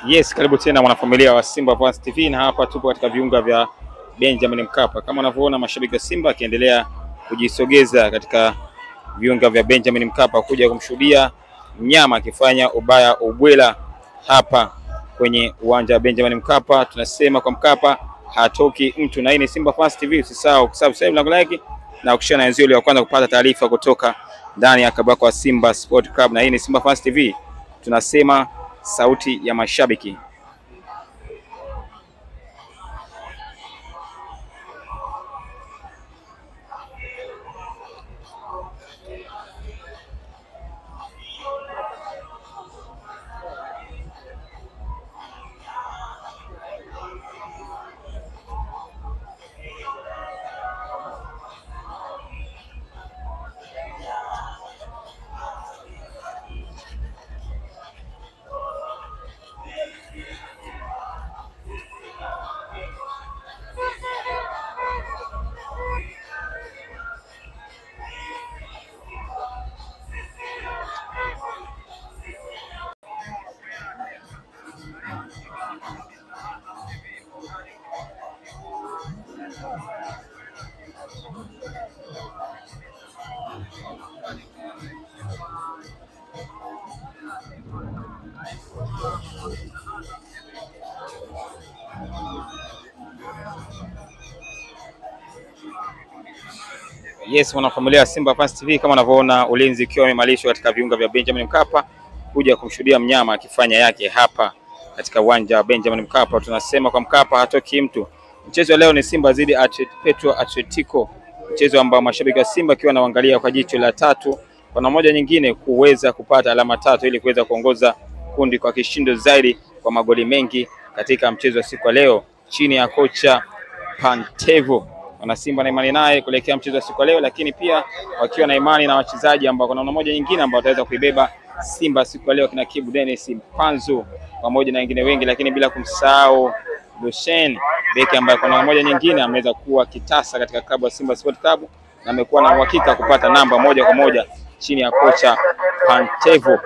Yes, karibu tena mwanafamilia wa Simba Fans TV, na hapa tupo katika viunga vya Benjamin Mkapa. Kama unavyoona mashabiki wa Simba akiendelea kujisogeza katika viunga vya Benjamin Mkapa kuja kumshuhudia mnyama akifanya ubaya ubwela hapa kwenye uwanja wa Benjamin Mkapa. Tunasema kwa Mkapa hatoki mtu, na hii ni Simba Fans TV. Usisahau kusubscribe na like na kushare na wenzio ili kwanza kupata taarifa kutoka ndani ya klabu ya Simba Sport Club, na hii ni Simba Fans TV. Tunasema sauti ya mashabiki. Yes, wanafamilia Simba Fans TV, kama unavyoona ulinzi ukiwa umemalishwa katika viunga vya Benjamin Mkapa kuja kumshuhudia mnyama akifanya yake hapa katika uwanja wa Benjamin Mkapa. Tunasema kwa Mkapa hatoki mtu. Mchezo leo ni Simba dhidi ya Petro Atletico, mchezo ambao mashabiki wa Simba akiwa wanaangalia kwa jicho la tatu kwa moja nyingine kuweza kupata alama tatu ili kuweza kuongoza kundi kwa kishindo zaidi kwa magoli mengi katika mchezo wa siku leo chini ya kocha Pantevo. Wana Simba na imani naye kuelekea mchezo wa siku leo, lakini pia wakiwa na imani na wachezaji ambao kuna moja nyingine ambao wataweza kuibeba Simba siku leo, kina Kibu Dennis Mpanzu pamoja na wengine wengi, lakini bila kumsahau Lucien beki ambaye kuna moja nyingine ameweza kuwa kitasa katika klabu ya Simba Sport Club na amekuwa na uhakika kupata namba moja kwa moja chini ya kocha Pantevo.